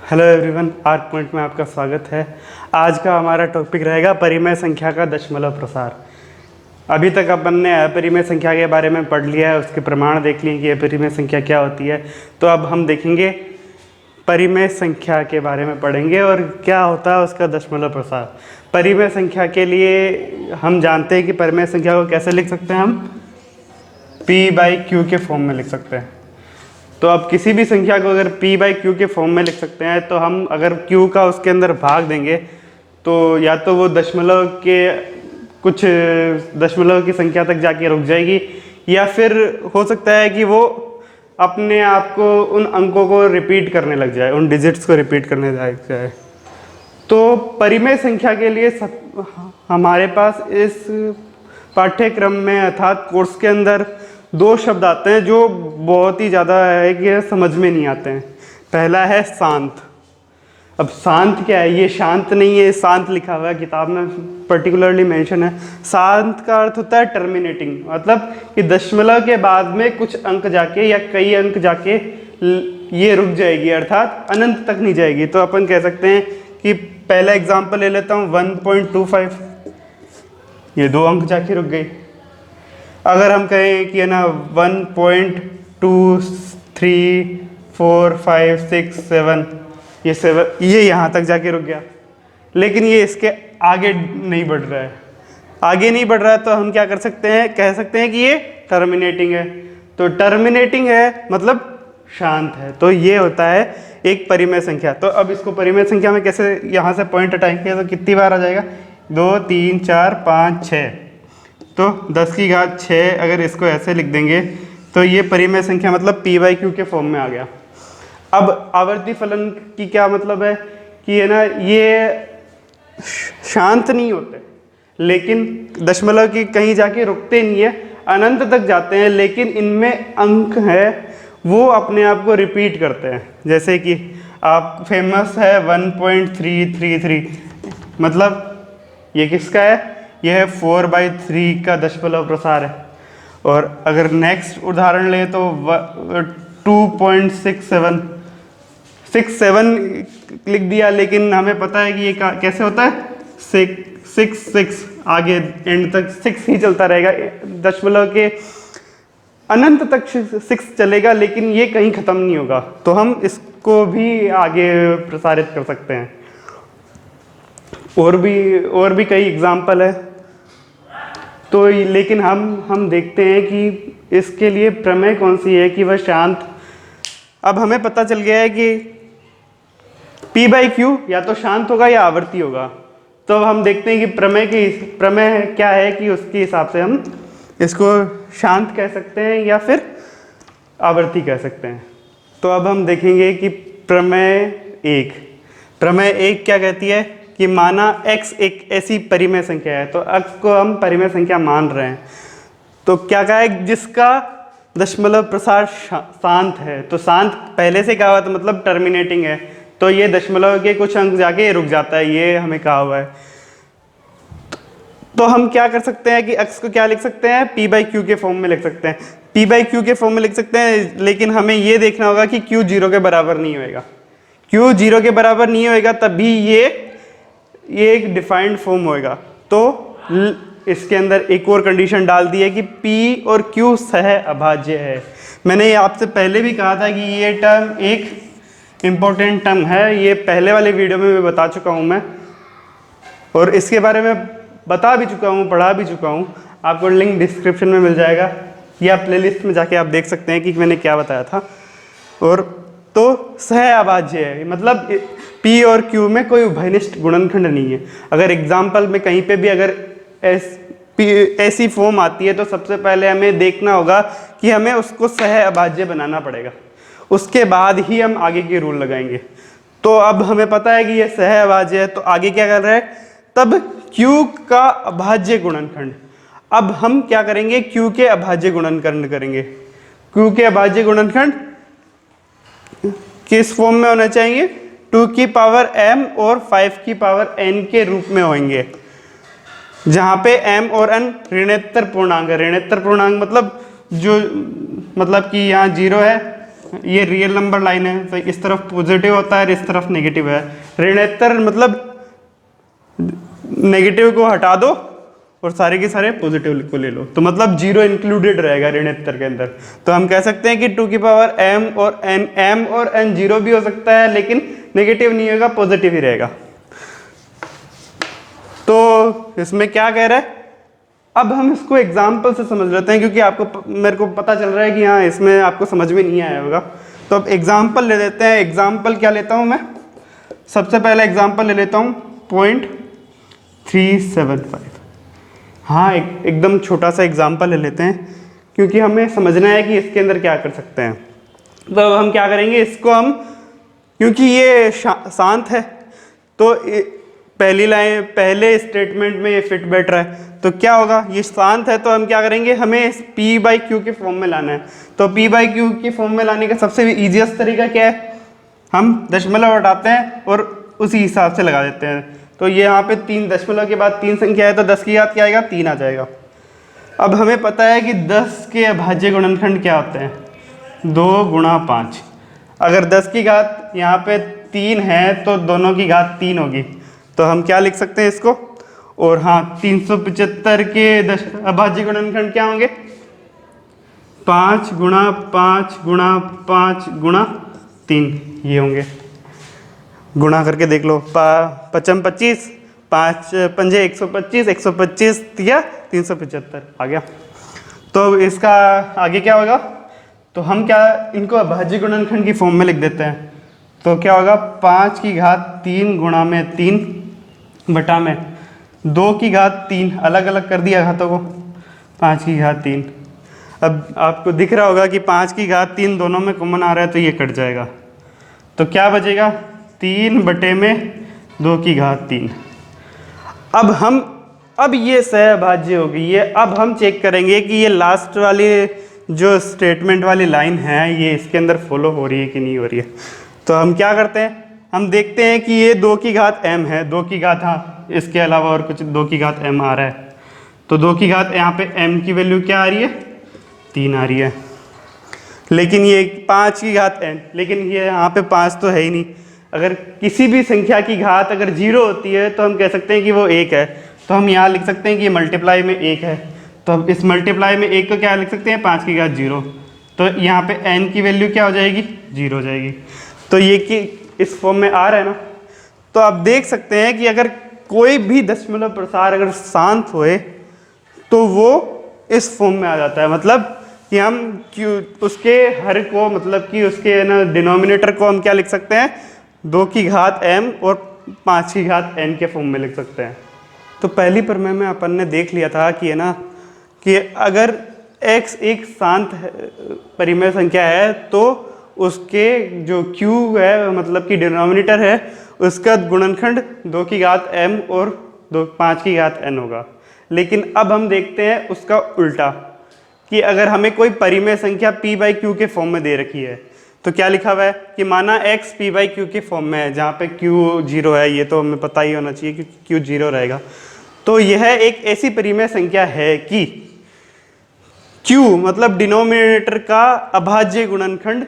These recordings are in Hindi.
हेलो एवरीवन, आर्क पॉइंट में आपका स्वागत है। आज का हमारा टॉपिक रहेगा परिमेय संख्या का दशमलव प्रसार। अभी तक अपन ने अपरिमेय संख्या के बारे में पढ़ लिया है, उसके प्रमाण देख लिए कि अपरिमेय संख्या क्या होती है। तो अब हम देखेंगे परिमेय संख्या के बारे में पढ़ेंगे और क्या होता है उसका दशमलव प्रसार। परिमेय संख्या के लिए हम जानते हैं कि परिमेय संख्या को कैसे लिख सकते हैं, हम p/q के फॉर्म में लिख सकते हैं। तो अब किसी भी संख्या को अगर p/q के फॉर्म में लिख सकते हैं, तो हम अगर q का उसके अंदर भाग देंगे तो या तो वो दशमलव के कुछ दशमलव की संख्या तक जाके रुक जाएगी, या फिर हो सकता है कि वो अपने आप को उन अंकों को रिपीट करने लग जाए, उन डिजिट्स को रिपीट करने लग जाए। तो परिमेय संख्या के लिए हमारे पास इस पाठ्यक्रम में अर्थात कोर्स के अंदर दो शब्द आते हैं जो बहुत ही ज़्यादा है कि समझ में नहीं आते हैं। पहला है शांत। अब शांत क्या है? ये शांत नहीं है, शांत लिखा हुआ है किताब में, पर्टिकुलरली मेंशन है। शांत का अर्थ होता है टर्मिनेटिंग, मतलब कि दशमलव के बाद में कुछ अंक जाके या कई अंक जाके ये रुक जाएगी, अर्थात अनंत तक नहीं जाएगी। तो अपन कह सकते हैं कि पहला एग्जाम्पल ले लेता हूँ 1.25, ये दो अंक जाके रुक गई। अगर हम कहें कि है ना 1.23456 ये यहाँ तक जाके रुक गया, लेकिन ये इसके आगे नहीं बढ़ रहा है। आगे नहीं बढ़ रहा है तो हम क्या कर सकते हैं, कह सकते हैं कि ये टर्मिनेटिंग है। तो टर्मिनेटिंग है मतलब शांत है। तो ये होता है एक परिमेय संख्या। तो अब इसको परिमेय संख्या में कैसे यहाँ से पॉइंट हटाएंगे तो कितनी बार आ जाएगा, 2 3 4 5 6, तो 10 की घात 6। अगर इसको ऐसे लिख देंगे तो ये परिमेय संख्या मतलब p/q के फॉर्म में आ गया। अब आवर्ती फलन की क्या मतलब है कि है ना, ये शांत नहीं होते, लेकिन दशमलव की कहीं जाके रुकते नहीं है, अनंत तक जाते हैं, लेकिन इनमें अंक है वो अपने आप को रिपीट करते हैं। जैसे कि आप फेमस है 1.333, मतलब ये किसका है, यह है 4/3 का दशमलव प्रसार है। और अगर नेक्स्ट उदाहरण ले तो 2.67 लिख दिया, लेकिन हमें पता है कि ये कैसे होता है, 6 आगे एंड तक 6 ही चलता रहेगा, दशमलव के अनंत तक 6 चलेगा, लेकिन ये कहीं ख़त्म नहीं होगा। तो हम इसको भी आगे प्रसारित कर सकते हैं। और भी कई एग्जाम्पल है। तो लेकिन हम देखते हैं कि इसके लिए प्रमेय कौन सी है कि वह शांत। अब हमें पता चल गया है कि p/q या तो शांत होगा या आवर्ती होगा। तो अब हम देखते हैं कि प्रमेय क्या है कि उसके हिसाब से हम इसको शांत कह सकते हैं या फिर आवर्ती कह सकते हैं। तो अब हम देखेंगे कि प्रमेय एक क्या कहती है कि माना x एक ऐसी परिमेय संख्या है, तो x को हम परिमेय संख्या मान रहे हैं। तो क्या कहा है, जिसका दशमलव प्रसार शांत है। तो शांत पहले से कहा हुआ तो मतलब टर्मिनेटिंग है, तो ये दशमलव के कुछ अंक जाके रुक जाता है, ये हमें कहा हुआ है। तो हम क्या कर सकते हैं कि x को क्या लिख सकते हैं, p/q के फॉर्म में लिख सकते हैं। p/q के फॉर्म में लिख सकते हैं, लेकिन हमें ये देखना होगा कि q 0 के बराबर नहीं होएगा। q 0 के बराबर नहीं होएगा तभी ये एक डिफाइंड फॉर्म होएगा। तो इसके अंदर एक और कंडीशन डाल दी है कि p और q सह अभाज्य है। मैंने आपसे पहले भी कहा था कि ये टर्म एक इम्पोर्टेंट टर्म है, ये पहले वाले वीडियो में भी बता चुका हूँ मैं, और इसके बारे में बता भी चुका हूँ, पढ़ा भी चुका हूँ। आपको लिंक डिस्क्रिप्शन में मिल जाएगा या प्लेलिस्ट में जाके आप देख सकते हैं कि मैंने क्या बताया था। और तो सह अभाज्य है, मतलब p और q में कोई उभयनिष्ठ गुणनखंड नहीं है। अगर एग्जाम्पल में कहीं पे भी अगर ऐसी फॉर्म आती है तो सबसे पहले हमें देखना होगा कि हमें उसको सह अभाज्य बनाना पड़ेगा, उसके बाद ही हम आगे के रूल लगाएंगे। तो अब हमें पता है कि ये सह अभाज्य है, तो आगे क्या कर रहा है, तब q का अभाज्य गुणनखंड। अब हम क्या करेंगे, q के अभाज्य गुणनखंड करेंगे। q के अभाज्य गुणनखंड किस फॉर्म में होना चाहिए, 2 की पावर m और 5 की पावर n के रूप में होंगे, जहां पे m और n ऋणोत्तर पूर्णांक है। ऋणोत्तर पूर्णांक मतलब जो मतलब कि यहाँ 0 है ये रियल नंबर लाइन है, तो इस तरफ पॉजिटिव होता है और इस तरफ नेगेटिव है। ऋणोत्तर मतलब नेगेटिव को हटा दो और सारे के सारे पॉजिटिव को ले लो, तो मतलब जीरो इंक्लूडेड रहेगा ऋणोत्तर के अंदर। तो हम कह सकते हैं कि 2 की पावर m और n जीरो भी हो सकता है, लेकिन नेगेटिव नहीं होगा, पॉजिटिव ही रहेगा। तो इसमें क्या कह रहा है, अब हम इसको एग्जाम्पल से समझ लेते हैं, क्योंकि आपको मेरे को पता चल रहा है कि हाँ इसमें आपको समझ में नहीं आया होगा। तो अब एग्जाम्पल ले लेते हैं। एग्जाम्पल क्या लेता हूँ मैं, सबसे पहले एग्जाम्पल ले लेता हूँ 0.375। हाँ एकदम छोटा सा एग्जाम्पल ले लेते हैं, क्योंकि हमें समझना है कि इसके अंदर क्या कर सकते हैं। तो अब हम क्या करेंगे, इसको हम, क्योंकि ये शांत है तो पहली लाइन पहले स्टेटमेंट में ये फिट बैठ रहा है, तो क्या होगा, ये शांत है तो हम क्या करेंगे, हमें P बाई क्यू के फॉर्म में लाना है। तो P बाई क्यू के फॉर्म में लाने का सबसे ईजिएस्ट तरीका क्या है, हम दशमलव हटाते हैं और उसी हिसाब से लगा देते हैं। तो ये यहाँ पे 3 दशमलव के बाद 3 संख्या है, तो 10 की घात क्या आएगा, 3 आ जाएगा। अब हमें पता है कि 10 के अभाज्य गुणनखंड क्या होते हैं, 2 गुणा 5। अगर 10 की घात यहाँ पे 3 है तो दोनों की घात 3 होगी, तो हम क्या लिख सकते हैं इसको। और हाँ 375 के अभाज्य गुणनखंड क्या होंगे, 5 गुणा 5 गुणा 5 गुणा 3 ये होंगे। गुणा करके देख लो, 5 25, 5 पंजे 125, 125 या 375 आ गया। तो इसका आगे क्या होगा, तो हम क्या इनको अभाज्य गुणनखंड की फॉर्म में लिख देते हैं। तो क्या होगा, 5 की घात 3 गुणा में 3 बटा में 2 की घात 3, अलग अलग कर दिया घातों को, 5 की घात 3। अब आपको दिख रहा होगा कि 5 की घात 3 दोनों में कॉमन आ रहा है, तो ये कट जाएगा। तो क्या बचेगा, 3 बटे में 2 की घात 3। अब ये सहअभाज्य हो गई है। अब हम चेक करेंगे कि ये लास्ट वाली जो स्टेटमेंट वाली लाइन है ये इसके अंदर फॉलो हो रही है कि नहीं हो रही है। तो हम क्या करते हैं, हम देखते हैं कि ये 2 की घात m है, 2 की घात, हाँ इसके अलावा और कुछ 2 की घात m आ रहा है। तो 2 की घात यहाँ पे m की वैल्यू क्या आ रही है, 3 आ रही है। लेकिन ये 5 की घात n, लेकिन ये यहाँ पे 5 तो है ही नहीं। अगर किसी भी संख्या की घात अगर 0 होती है तो हम कह सकते हैं कि वो 1 है। तो हम यहाँ लिख सकते हैं कि ये मल्टीप्लाई में 1 है। तो अब इस मल्टीप्लाई में 1 को क्या लिख सकते हैं, 5 की घात 0। तो यहाँ पे n की वैल्यू क्या हो जाएगी, 0 हो जाएगी। तो ये कि इस फॉर्म में आ रहा है ना। तो आप देख सकते हैं कि अगर कोई भी दशमलव प्रसार अगर शांत होए तो वो इस फॉर्म में आ जाता है। मतलब कि हम उसके हर को, मतलब कि उसके ना डिनोमिनेटर को हम क्या लिख सकते हैं, 2 की घात m और 5 की घात n के फॉर्म में लिख सकते हैं। तो पहली प्रमेय में अपन ने देख लिया था कि है ना, कि अगर x एक शांत परिमेय संख्या है तो उसके जो q है, मतलब कि डिनोमिनेटर है, उसका गुणनखंड 2 की घात m और 5 की घात n होगा। लेकिन अब हम देखते हैं उसका उल्टा, कि अगर हमें कोई परिमेय संख्या p बाई क्यू के फॉर्म में दे रखी है तो क्या लिखा हुआ है कि माना x p बाई क्यू के फॉर्म में है, जहाँ पे q 0 है। ये तो हमें पता ही होना चाहिए कि q 0 रहेगा। तो यह एक ऐसी परिमेय संख्या है कि q मतलब डिनोमिनेटर का अभाज्य गुणनखंड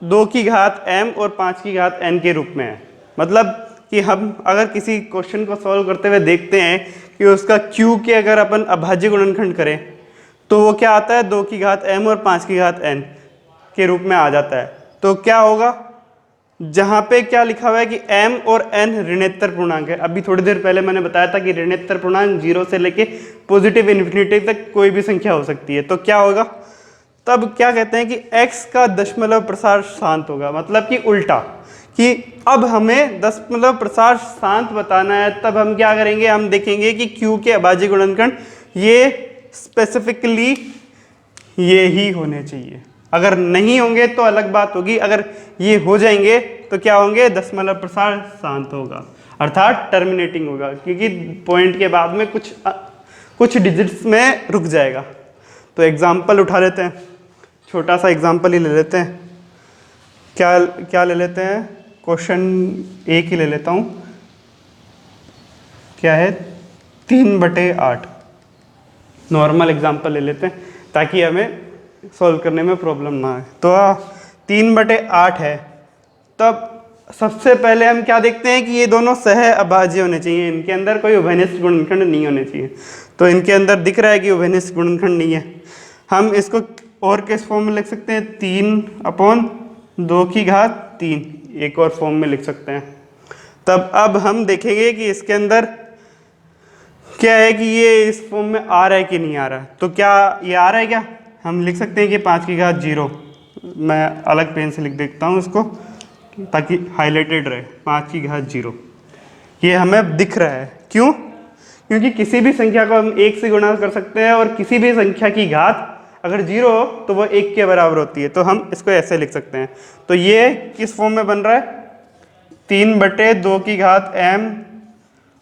2 की घात m और 5 की घात n के रूप में है। मतलब कि हम अगर किसी क्वेश्चन को सॉल्व करते हुए देखते हैं कि उसका q के अगर अपन अभाज्य गुणनखंड करें तो वो क्या आता है, 2 की घात m और 5 की घात n के रूप में आ जाता है। तो क्या होगा, जहाँ पे क्या लिखा हुआ है कि m और n ऋणोत्तर पूर्णांक है। अभी थोड़ी देर पहले मैंने बताया था कि ऋणोत्तर पूर्णांक 0 से लेके पॉजिटिव इन्फिनिटी तक कोई भी संख्या हो सकती है। तो क्या होगा, तब क्या कहते हैं कि x का दशमलव प्रसार शांत होगा। मतलब कि उल्टा, कि अब हमें दशमलव प्रसार शांत बताना है, तब हम क्या करेंगे, हम देखेंगे कि q के अभाज्य गुणनखंड ये स्पेसिफिकली ये ही होने चाहिए। अगर नहीं होंगे तो अलग बात होगी, अगर ये हो जाएंगे तो क्या होंगे, दशमलव प्रसार शांत होगा, अर्थात टर्मिनेटिंग होगा, क्योंकि पॉइंट के बाद में कुछ डिजिट्स में रुक जाएगा। तो एग्जाम्पल उठा लेते हैं, छोटा सा एग्जाम्पल ही ले लेते हैं। क्या ले लेते हैं, क्वेश्चन एक ही ले लेता हूँ। क्या है, 3/8 नॉर्मल एग्जाम्पल ले लेते हैं ताकि हमें सॉल्व करने में प्रॉब्लम ना आए। तो 3/8 है। तब सबसे पहले हम क्या देखते हैं कि ये दोनों सह अभाज्य होने चाहिए, इनके अंदर कोई उभयनिष्ठ गुणनखंड नहीं होने चाहिए। तो इनके अंदर दिख रहा है कि उभयनिष्ठ गुणनखंड नहीं है। हम इसको और किस फॉर्म में लिख सकते हैं, 3/2 एक और फॉर्म में लिख सकते हैं। तब अब हम देखेंगे कि इसके अंदर क्या है कि ये इस फॉर्म में आ रहा है कि नहीं आ रहा है। तो क्या ये आ रहा है, क्या हम लिख सकते हैं कि 5�0। मैं अलग पेन से लिख देता हूँ इसको ताकि हाईलाइटेड रहे, 5�0। ये हमें दिख रहा है, क्यों? क्योंकि किसी भी संख्या को हम 1 से गुणा कर सकते हैं और किसी भी संख्या की घात अगर 0 हो तो वो 1 के बराबर होती है। तो हम इसको ऐसे लिख सकते हैं। तो ये किस फॉर्म में बन रहा है, 3/2m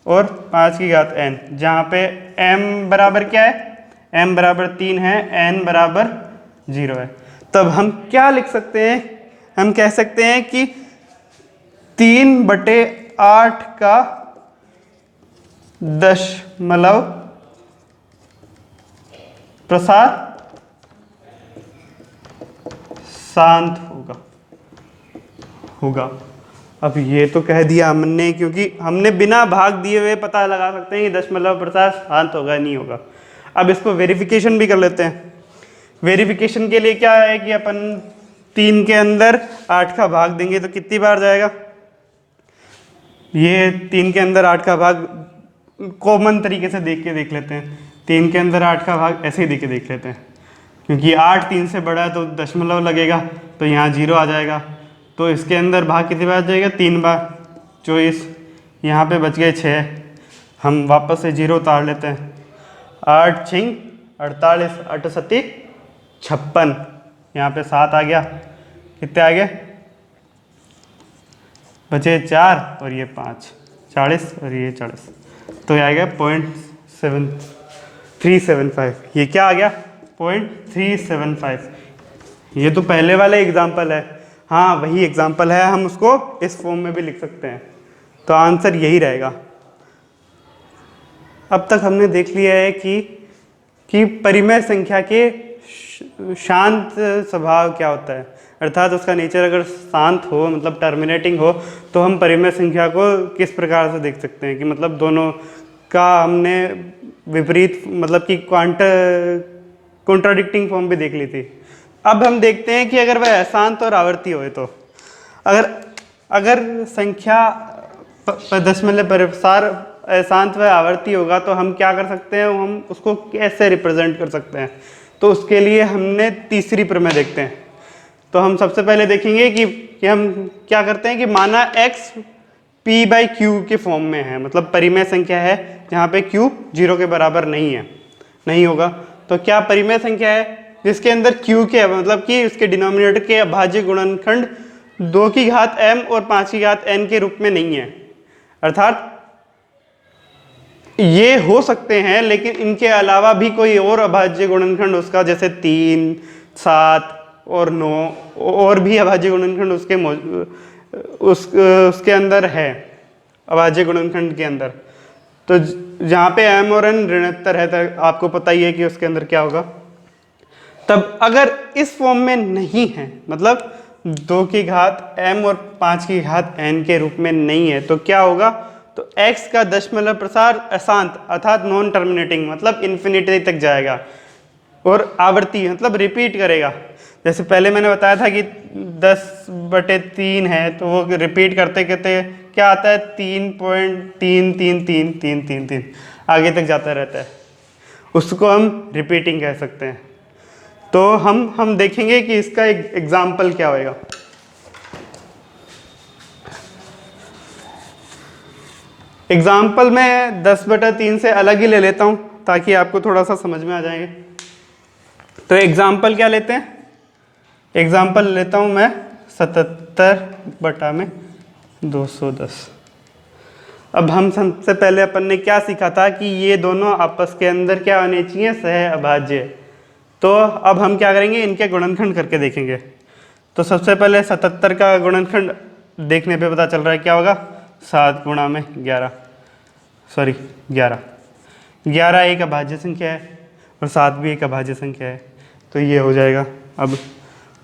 और 5n, जहाँ पे m बराबर क्या है, m बराबर 3 है, n बराबर 0 है। तब हम क्या लिख सकते हैं, हम कह सकते हैं कि 3/8 का दशमलव प्रसार शांत होगा। अब ये तो कह दिया हमने, क्योंकि हमने बिना भाग दिए हुए पता लगा सकते हैं कि दशमलव प्रसार शांत होगा नहीं होगा। अब इसको वेरिफिकेशन भी कर लेते हैं। वेरिफिकेशन के लिए क्या है कि अपन 3 के अंदर 8 का भाग देंगे तो कितनी बार जाएगा, ये 3 के अंदर 8 का भाग कॉमन तरीके से देख लेते हैं। 3 के अंदर 8 का भाग ऐसे ही देख लेते हैं, क्योंकि 8 3 से बड़ा है तो दशमलव लगेगा, तो यहाँ 0 आ जाएगा। तो इसके अंदर भाग कितनी बार जाएगा, 3 बार, 24। यहाँ पे बच गए 6, हम वापस से 0 उतार लेते हैं। 8 6 48, 8 7 56, यहाँ पे 7 आ गया, कितने आ गए, बचे 4 और ये 5, 40 और ये 40, तो ये आ गया 0.375। ये क्या आ गया, 0.375। ये तो पहले वाला एग्जाम्पल है, हाँ वही एग्जाम्पल है, हम उसको इस फॉर्म में भी लिख सकते हैं। तो आंसर यही रहेगा। अब तक हमने देख लिया है कि परिमेय संख्या के शांत स्वभाव क्या होता है, अर्थात उसका नेचर अगर शांत हो, मतलब टर्मिनेटिंग हो, तो हम परिमेय संख्या को किस प्रकार से देख सकते हैं कि मतलब दोनों का हमने विपरीत, मतलब कि कॉन्ट्राडिक्टिंग फॉर्म भी देख ली थी। अब हम देखते हैं कि अगर वह अशांत और आवर्ती होए तो अगर संख्या दशमलव प्रसार अशांत व आवर्ती होगा तो हम क्या कर सकते हैं, हम उसको कैसे रिप्रेजेंट कर सकते हैं। तो उसके लिए हमने तीसरी प्रमेय देखते हैं। तो हम सबसे पहले देखेंगे कि हम क्या करते हैं कि माना x p/q के फॉर्म में है, मतलब परिमेय संख्या है जहाँ पे q 0 के बराबर नहीं होगा। तो क्या परिमेय संख्या है जिसके अंदर q के, मतलब कि उसके डिनोमिनेटर के अभाज्य गुणनखंड 2m और 5n के रूप में नहीं है। अर्थात ये हो सकते हैं, लेकिन इनके अलावा भी कोई और अभाज्य गुणनखंड उसका, जैसे 3 7 और 9 और भी अभाज्य गुणनखंड उसके अंदर है, अभाज्य गुणनखंड के अंदर। तो जहाँ पे m और n ऋणोत्तर है, तो आपको पता ही है कि उसके अंदर क्या होगा। तब अगर इस फॉर्म में नहीं है, मतलब 2 की घात m और 5 की घात n के रूप में नहीं है, तो क्या होगा, तो x का दशमलव प्रसार अशांत अर्थात नॉन टर्मिनेटिंग, मतलब इन्फिनिटी तक जाएगा, और आवर्ती मतलब रिपीट करेगा। जैसे पहले मैंने बताया था कि 10/3 है, तो वो रिपीट करते करते क्या आता है, 3.33333 आगे तक जाता रहता है, उसको हम रिपीटिंग कह सकते हैं। तो हम देखेंगे कि इसका एक एग्जाम्पल क्या होएगा। एग्जाम्पल में 10/3 से अलग ही ले लेता हूं ताकि आपको थोड़ा सा समझ में आ जाएंगे। तो एग्जाम्पल क्या लेते हैं, एग्जाम्पल लेता हूं मैं 77/210। अब हम सबसे पहले अपन ने क्या सीखा था कि ये दोनों आपस के अंदर क्या होने चाहिए, सह अभाज्य। तो अब हम क्या करेंगे, इनके गुणनखंड करके देखेंगे। तो सबसे पहले 77 का गुणनखंड देखने पे पता चल रहा है क्या होगा, 7 गुणा में 11, 11 एक अभाज्य संख्या है और 7 भी एक अभाज्य संख्या है। तो ये हो जाएगा। अब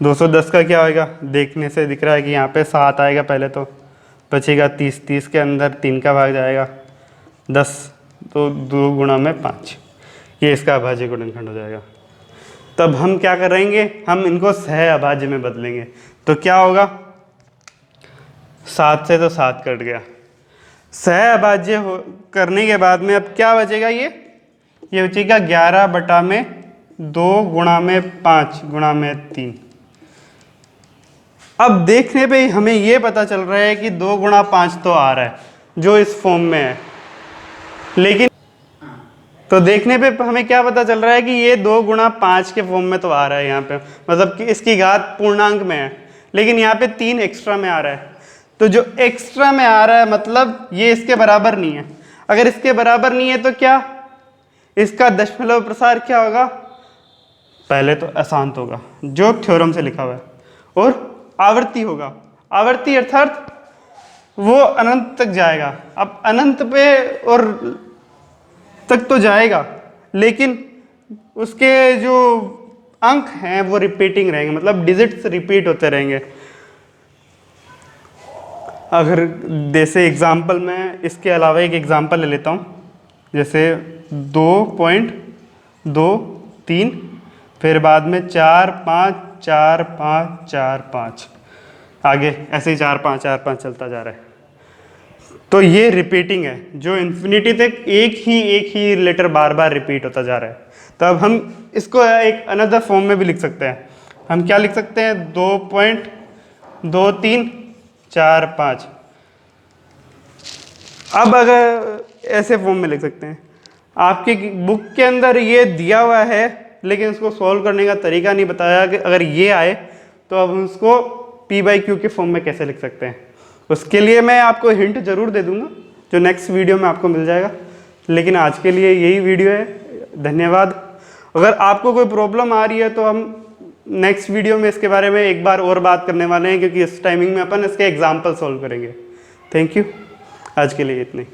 210 का क्या होएगा, देखने से दिख रहा है कि यहाँ पे 7 आएगा पहले, तो बचेगा 30, 30 के अंदर 3 का भाग जाएगा 10, तो 2 गुणा में 5, ये इसका अभाज्य गुणनखंड हो जाएगा। तब हम क्या करेंगे, हम इनको सह अभाज्य में बदलेंगे। तो क्या होगा, 7 से तो 7 कट गया, सह अभाज्य करने के बाद में अब क्या बचेगा, ये बचेगा 11 बटा में 2 गुणा में 5 गुणा में 3। अब देखने पे हमें ये पता चल रहा है कि 2 गुणा 5 तो आ रहा है जो इस फॉर्म में है, लेकिन तो देखने पे हमें क्या पता चल रहा है कि ये 2 गुणा 5 के फॉर्म में तो आ रहा है यहाँ पे, मतलब कि इसकी घात पूर्णांक में है, लेकिन यहाँ पे 3 एक्स्ट्रा में आ रहा है। तो जो एक्स्ट्रा में आ रहा है मतलब ये इसके बराबर नहीं है। अगर इसके बराबर नहीं है तो क्या, इसका दशमलव प्रसार क्या होगा, पहले तो अशांत होगा जो थ्योरम से लिखा हुआ है, और आवर्ती होगा। आवर्ती अर्थात वो अनंत तक जाएगा। अब अनंत पे और तक तो जाएगा, लेकिन उसके जो अंक हैं वो रिपीटिंग रहेंगे, मतलब डिजिट्स रिपीट होते रहेंगे। अगर जैसे एग्जाम्पल में इसके अलावा एक एग्जाम्पल ले लेता हूँ, जैसे 2.23, फिर बाद में 4 5 4 5 4 5, आगे ऐसे ही 4 5 4 5 चलता जा रहा है। तो ये रिपीटिंग है, जो इन्फिनिटी तक एक ही लेटर बार बार रिपीट होता जा रहा है। तो अब हम इसको एक अनदर फॉर्म में भी लिख सकते हैं। हम क्या लिख सकते हैं, 2.2345। अब अगर ऐसे फॉर्म में लिख सकते हैं, आपके बुक के अंदर ये दिया हुआ है, लेकिन उसको सॉल्व करने का तरीका नहीं बताया कि अगर ये आए तो अब हम उसको P/Q के फॉर्म में कैसे लिख सकते हैं। उसके लिए मैं आपको हिंट जरूर दे दूंगा, जो नेक्स्ट वीडियो में आपको मिल जाएगा। लेकिन आज के लिए यही वीडियो है, धन्यवाद। अगर आपको कोई प्रॉब्लम आ रही है तो हम नेक्स्ट वीडियो में इसके बारे में एक बार और बात करने वाले हैं, क्योंकि इस टाइमिंग में अपन इसके एग्जाम्पल सॉल्व करेंगे। थैंक यू, आज के लिए इतने।